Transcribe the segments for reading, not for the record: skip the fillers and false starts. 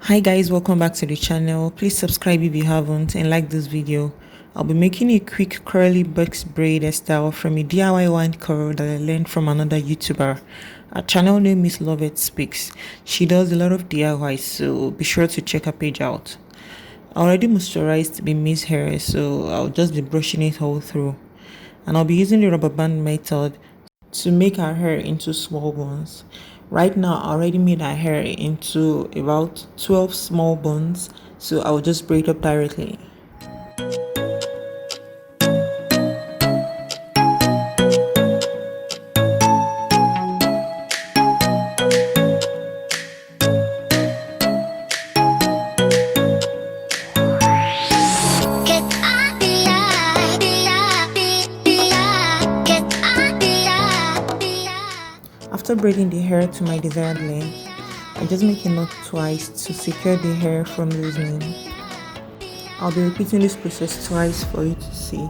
Hi guys, welcome back to the channel. Please subscribe if you haven't and like this video. I'll be making a quick curly box braid hairstyle from a DIY wine curl that I learned from another YouTuber. Her channel name is Love It Speaks. She does a lot of DIY, so be sure to check her page out. I already moisturized Miss hair, so I'll just be brushing it all through. And I'll be using the rubber band method to make her hair into small buns. Right now, I already made her hair into about 12 small buns, so I will just braid up directly. After braiding the hair to my desired length, I just make a knot twice to secure the hair from loosening. I'll be repeating this process twice for you to see.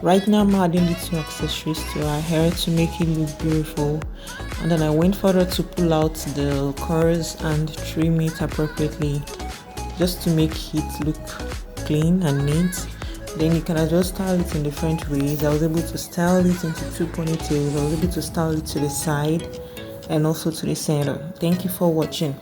Right now I'm adding the two accessories to her hair to make it look beautiful, and then I went further to pull out the curls and trim it appropriately just to make it look clean and neat. Then you can just style it in different ways. I was able to style it into two ponytails. I was able to style it to the side and also to the center. Thank you for watching.